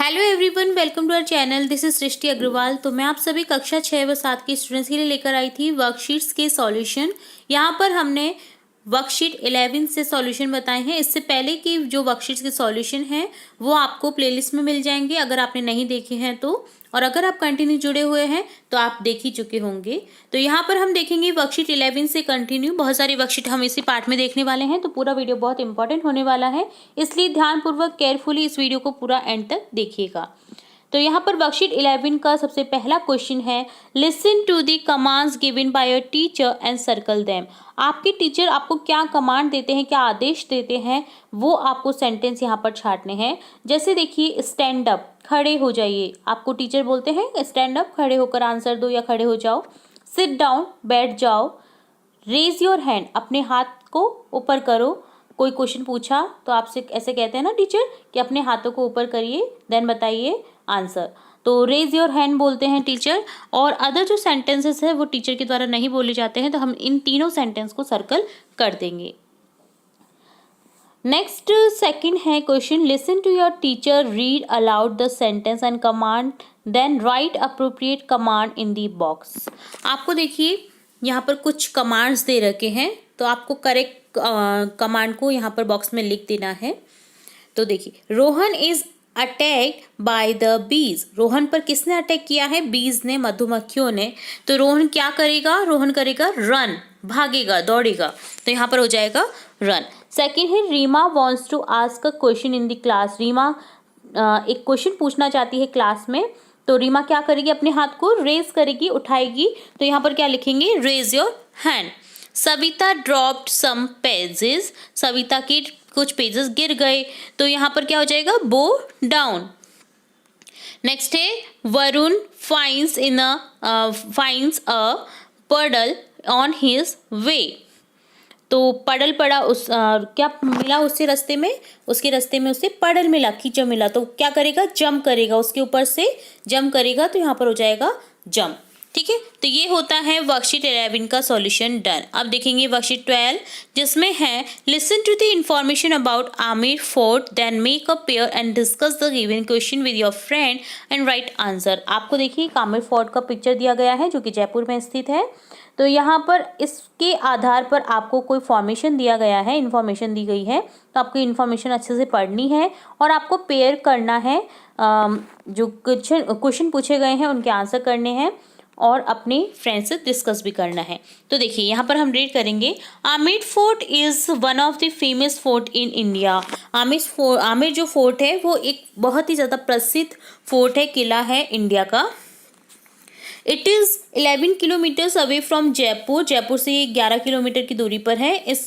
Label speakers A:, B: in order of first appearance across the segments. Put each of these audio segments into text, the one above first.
A: Hello everyone, welcome to our channel. This is Srishti Agarwal. तो मैं आप सभी कक्षा 6 व 7 के स्टूडेंट्स के लिए लेकर आई थी वर्कशीट्स के सॉल्यूशन। यहाँ पर हमने वर्कशीट 11 से सॉल्यूशन बताए हैं। इससे पहले की जो वर्कशीट्स के सॉल्यूशन हैं वो आपको प्लेलिस्ट में मिल जाएंगे अगर आपने नहीं देखे हैं तो, और अगर आप कंटिन्यू जुड़े हुए हैं तो आप देख ही चुके होंगे। तो यहाँ पर हम देखेंगे वर्कशीट 11 से कंटिन्यू। बहुत सारी वर्कशीट हम इसी पार्ट में देखने वाले हैं, तो पूरा वीडियो बहुत इंपॉर्टेंट होने वाला है, इसलिए ध्यानपूर्वक केयरफुली इस वीडियो को पूरा एंड तक देखिएगा। तो यहाँ पर वर्कशीट 11 का सबसे पहला क्वेश्चन है, listen to the commands given by your teacher and circle them. आपके टीचर आपको क्या कमांड देते हैं, क्या आदेश देते हैं, वो आपको सेंटेंस यहाँ पर छाटने हैं। जैसे देखिए, स्टैंड अप, खड़े हो जाइए। आपको टीचर बोलते हैं स्टैंड अप, खड़े होकर आंसर दो या खड़े हो जाओ। सिट डाउन, बैठ जाओ। रेज योर हैंड, अपने हाथ को ऊपर करो। कोई क्वेश्चन पूछा तो आपसे ऐसे कहते हैं ना टीचर कि अपने हाथों को ऊपर करिए, देन बताइए आंसर। तो रेज योर हैंड बोलते हैं टीचर। और अदर जो सेंटेंसेस है वो टीचर के द्वारा नहीं बोले जाते हैं, तो हम इन तीनों सेंटेंस को सर्कल कर देंगे। नेक्स्ट सेकंड है question, listen to your teacher, read aloud the sentence and command, then write appropriate command in the box. आपको देखिए यहाँ पर कुछ कमांड्स दे रखे हैं, तो आपको करेक्ट कमांड को यहाँ पर बॉक्स में लिख देना है। तो देखिए, Rohan is attacked by the bees. Rohan पर किसने अटैक किया है? बीज ने, मधुमक्खियों ने। तो रोहन क्या करेगा? रोहन करेगा रन, भागेगा, दौड़ेगा। तो यहाँ पर हो जाएगा रन। सेकंड है, Reema wants to ask a question in the class. Reema एक क्वेश्चन पूछना चाहती है क्लास में। तो रीमा क्या करेगी? अपने हाथ को रेज करेगी, उठाएगी। तो यहाँ पर क्या लिखेंगे? Raise your hand. Savita dropped some pages. Savita के कुछ पेजेस गिर गए, तो यहाँ पर क्या हो जाएगा? बो डाउन। नेक्स्ट है, वरुण फाइंड्स अ पडल ऑन हिज वे। तो पडल पड़ा, क्या मिला उससे रास्ते में? उसके रास्ते में उसे पडल मिला, कीचड़ मिला। तो क्या करेगा? जंप करेगा, उसके ऊपर से जंप करेगा। तो यहाँ पर हो जाएगा जंप। ठीक है, तो ये होता है वर्कशीट 11 का सॉल्यूशन डन। अब देखेंगे वर्कशीट 12, जिसमें है, listen to the information about Amer fort, then make a pair and discuss the given question with your friend and write answer. आपको देखिए आमिर फोर्ट का पिक्चर दिया गया है जो कि जयपुर में स्थित है। तो यहाँ पर इसके आधार पर आपको कोई फॉर्मेशन दिया गया है, इन्फॉर्मेशन दी गई है, तो आपको इन्फॉर्मेशन अच्छे से पढ़नी है और आपको पेयर करना है। जो क्वेश्चन पूछे गए हैं उनके आंसर करने हैं और अपने फ्रेंड से डिस्कस भी करना है। तो देखिए यहाँ पर हम रीड करेंगे, Aamir fort is one of the famous fort in India. Aamir जो फोर्ट है वो एक बहुत ही ज़्यादा प्रसिद्ध फोर्ट है, किला है इंडिया का। It is 11 kilometres away from Jaipur. Jaipur से ये 11 किलोमीटर की दूरी पर है। Is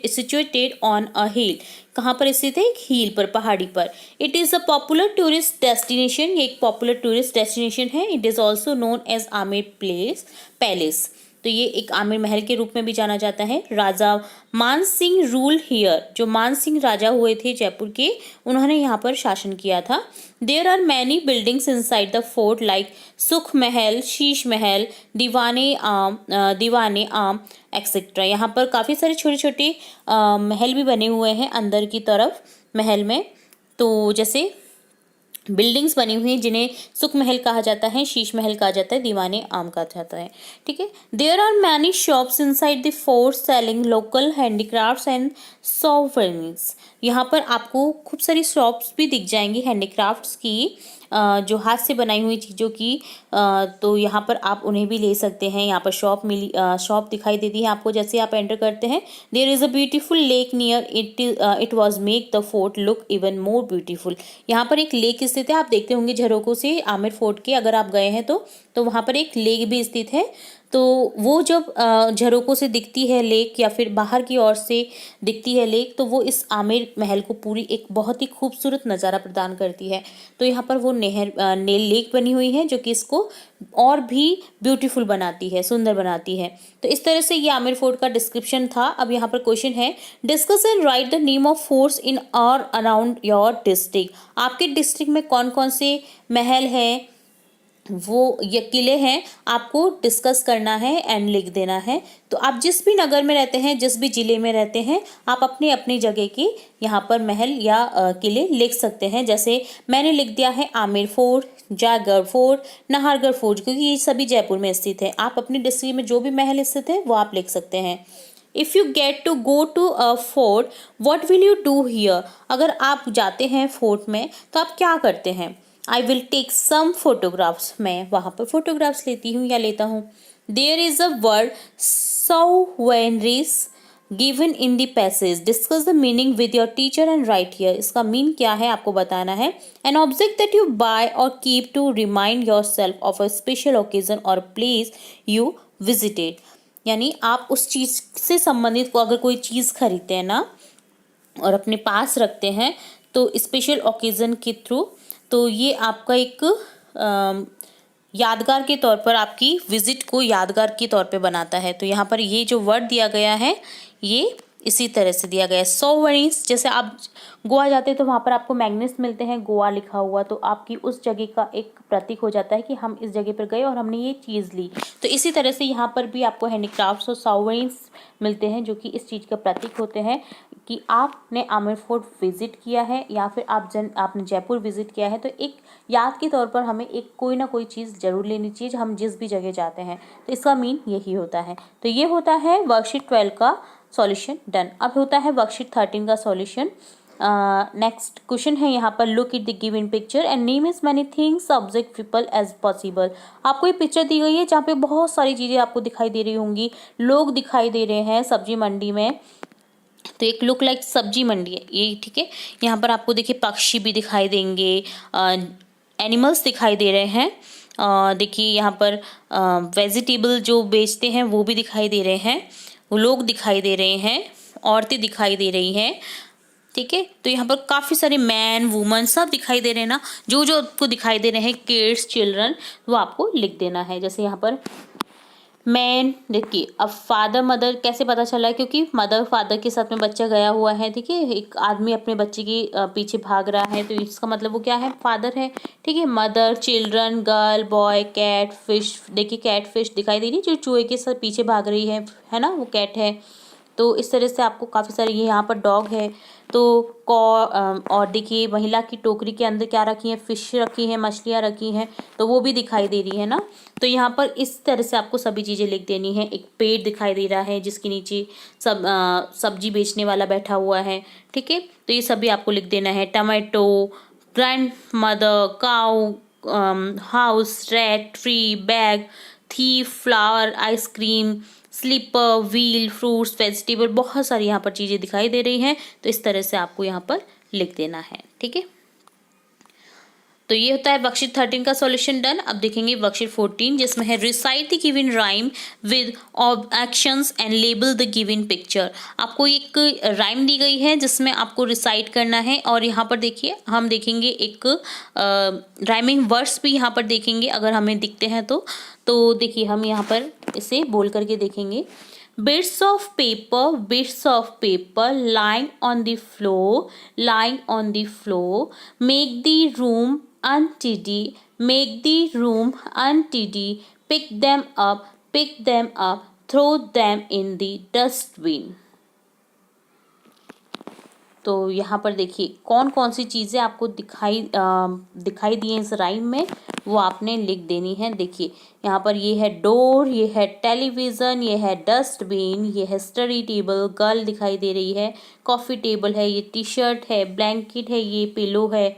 A: situated on a hill. कहाँ पर स्थित है? एक हिल पर, पहाड़ी पर। It is a popular tourist destination. ये एक पॉपुलर टूरिस्ट डेस्टिनेशन है। It is also known as Amer palace. तो ये एक आमिर महल के रूप में भी जाना जाता है। राजा मान सिंह रूल हियर। जो मान सिंह राजा हुए थे जयपुर के, उन्होंने यहाँ पर शासन किया था। There are many buildings inside the fort like Sukh Mahal, Sheesh Mahal, दीवाने आम एक्सेट्रा। यहाँ पर काफ़ी सारे छोटे छोटे महल भी बने हुए हैं अंदर की तरफ महल में। तो जैसे बिल्डिंग्स बनी हुई हैं जिन्हें सुख महल कहा जाता है, शीश महल कहा जाता है, दीवाने आम कहा जाता है। ठीक है, there are many shops inside the fort selling local handicrafts and souvenirs. यहाँ पर आपको खूब सारी शॉप्स भी दिख जाएंगी हैंडीक्राफ्ट्स की, जो हाथ से बनाई हुई चीज़ों की। तो यहाँ पर आप उन्हें भी ले सकते हैं। यहाँ पर शॉप दिखाई देती है आपको जैसे आप एंटर करते हैं। There is a beautiful lake near it was make the fort look even more beautiful. यहाँ पर एक लेक स्थित है, आप देखते होंगे झरोकों से आमिर फोर्ट के, अगर आप गए हैं तो वहाँ पर एक लेक भी स्थित है। तो वो जब झरोकों से दिखती है लेक या फिर बाहर की ओर से दिखती है लेक, तो वो इस आमिर महल को पूरी एक बहुत ही खूबसूरत नज़ारा प्रदान करती है। तो यहाँ पर वो लेक बनी हुई है जो कि इसको और भी ब्यूटीफुल बनाती है, सुंदर बनाती है। तो इस तरह से ये आमिर फोर्ट का डिस्क्रिप्शन था। अब यहाँ पर क्वेश्चन है, discuss and write the name of forts in और अराउंड योर डिस्ट्रिक्ट। आपके डिस्ट्रिक्ट में कौन कौन से महल हैं वो ये किले हैं आपको डिस्कस करना है एंड लिख देना है। तो आप जिस भी नगर में रहते हैं, जिस भी जिले में रहते हैं, आप अपनी अपनी जगह की यहाँ पर महल या किले लिख सकते हैं। जैसे मैंने लिख दिया है Amer fort, Jaigarh fort, Nahargarh fort, क्योंकि ये सभी जयपुर में स्थित है। आप अपनी डिस्ट्रिक्ट में जो भी महल स्थित है वो आप लिख सकते हैं। If you get to go to a fort what will you do here, अगर आप जाते हैं फोर्ट में तो आप क्या करते हैं। I will take some photographs, मैं वहाँ पर फोटोग्राफ्स लेती हूँ या लेता हूँ। There is a word souvenirs given in the passage, discuss the meaning with your teacher and write here, इसका मीन क्या है आपको बताना है। An object that you buy और keep to remind yourself of a special occasion और place you visited, यानी आप उस चीज़ से संबंधित को अगर कोई चीज़ खरीदते हैं ना और अपने पास रखते हैं तो स्पेशल ओकेज़न के थ्रू, तो ये आपका एक यादगार के तौर पर आपकी विजिट को यादगार के तौर पे बनाता है। तो यहाँ पर ये जो वर्ड दिया गया है ये इसी तरह से दिया गया है। सोवेनिर्स, जैसे आप गोवा जाते हैं तो वहाँ पर आपको मैग्नेट्स मिलते हैं गोवा लिखा हुआ, तो आपकी उस जगह का एक प्रतीक हो जाता है कि हम इस जगह पर गए और हमने ये चीज़ ली। तो इसी तरह से यहाँ पर भी आपको हैंडीक्राफ्ट्स और सोवेनिर्स मिलते हैं जो कि इस चीज़ का प्रतीक होते हैं कि आपने आमेर फोर्ट विजिट किया है या फिर आपने जयपुर विजिट किया है। तो एक याद के तौर पर हमें एक कोई ना कोई चीज़ जरूर लेनी चाहिए हम जिस भी जगह जाते हैं। तो इसका मीन यही होता है। तो ये होता है वर्कशीट 12 का सॉल्यूशन डन। अब होता है वर्कशीट 13 का सॉल्यूशन। नेक्स्ट क्वेश्चन है यहाँ पर, look it the given picture and name as many things object people as possible. आपको ये पिक्चर दी गई है जहाँ पे बहुत सारी चीज़ें आपको दिखाई दे रही होंगी, लोग दिखाई दे रहे हैं सब्जी मंडी में। तो एक लुक लाइक सब्जी मंडी है ये, ठीक है। यहाँ पर आपको देखिए पक्षी भी दिखाई देंगे, एनिमल्स दिखाई दे रहे हैं। देखिए यहाँ पर वेजिटेबल जो बेचते हैं वो भी दिखाई दे रहे हैं, वो लोग दिखाई दे रहे हैं, औरतें दिखाई दे रही हैं, ठीक है। तो यहाँ पर काफ़ी सारे मैन वुमन सब दिखाई दे रहे हैं ना, जो जो आपको दिखाई दे रहे हैं किड्स चिल्ड्रन, वो आपको लिख देना है। जैसे यहाँ पर मैन, देखिए अब फादर मदर कैसे पता चला है, क्योंकि मदर फादर के साथ में बच्चा गया हुआ है, ठीक है। एक आदमी अपने बच्चे के पीछे भाग रहा है तो इसका मतलब वो क्या है, फादर है, ठीक है। Mother, children, girl, boy, cat, fish, देखिए कैट फिश दिखाई दे रही है जो चूहे के साथ पीछे भाग रही है ना, वो कैट है। तो इस तरह से आपको काफ़ी सारे, ये यहाँ पर डॉग है। तो और देखिए महिला की टोकरी के अंदर क्या रखी है, फिश रखी है, मछलियाँ रखी हैं, तो वो भी दिखाई दे रही है ना। तो यहाँ पर इस तरह से आपको सभी चीज़ें लिख देनी है। एक पेड़ दिखाई दे रहा है जिसके नीचे सब्जी बेचने वाला बैठा हुआ है, ठीक है। तो ये सभी आपको लिख देना है। Tomato, grand mother, cow, house, rat, tree, bag, thief, flower, ice cream, slipper, wheel, fruits, vegetable, बहुत सारी यहाँ पर चीज़ें दिखाई दे रही हैं। तो इस तरह से आपको यहाँ पर लिख देना है, ठीक है। तो ये होता है वर्कशीट 13 का सॉल्यूशन डन। अब देखेंगे वर्कशीट 14 जिसमें है recite the given rhyme with actions and label the given picture. आपको एक राइम दी गई है जिसमें आपको रिसाइट करना है, और यहाँ पर देखिए हम देखेंगे एक राइमिंग वर्ड्स भी यहाँ पर देखेंगे अगर हमें दिखते हैं तो देखिए हम यहाँ पर इसे बोल करके देखेंगे। Bits of paper lying on the floor, make the room untidy, pick them up, throw them in the dustbin। तो यहाँ पर देखिए कौन कौन सी चीज़ें आपको दिखाई दी हैं इस राइम में, वो आपने लिख देनी है। देखिए यहाँ पर ये है डोर, ये है टेलीविज़न, ये है डस्टबिन, ये है स्टडी टेबल, गर्ल दिखाई दे रही है, कॉफ़ी टेबल है, ये टी शर्ट है, ब्लैंकेट है, ये पिलो है,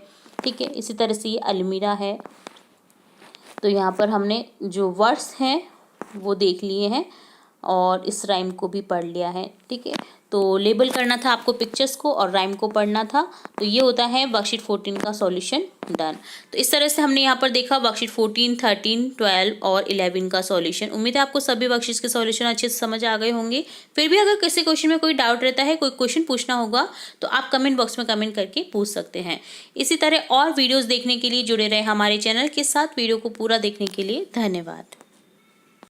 A: ठीक है। इसी तरह से ये अलमीरा है। तो यहाँ पर हमने जो वर्ड्स हैं वो देख लिए हैं और इस राइम को भी पढ़ लिया है, ठीक है। तो लेबल करना था आपको पिक्चर्स को और राइम को पढ़ना था। तो ये होता है वर्कशीट 14 का सॉल्यूशन डन। तो इस तरह से हमने यहाँ पर देखा वर्कशीट 14, 13, 12 और 11 का सॉल्यूशन। उम्मीद है आपको सभी वर्कशीट्स के सॉल्यूशन अच्छे से समझ आ गए होंगे। फिर भी अगर किसी क्वेश्चन में कोई डाउट रहता है, कोई क्वेश्चन पूछना होगा, तो आप कमेंट बॉक्स में कमेंट करके पूछ सकते हैं। इसी तरह और वीडियोज़ देखने के लिए जुड़े रहे हमारे चैनल के साथ। वीडियो को पूरा देखने के लिए धन्यवाद।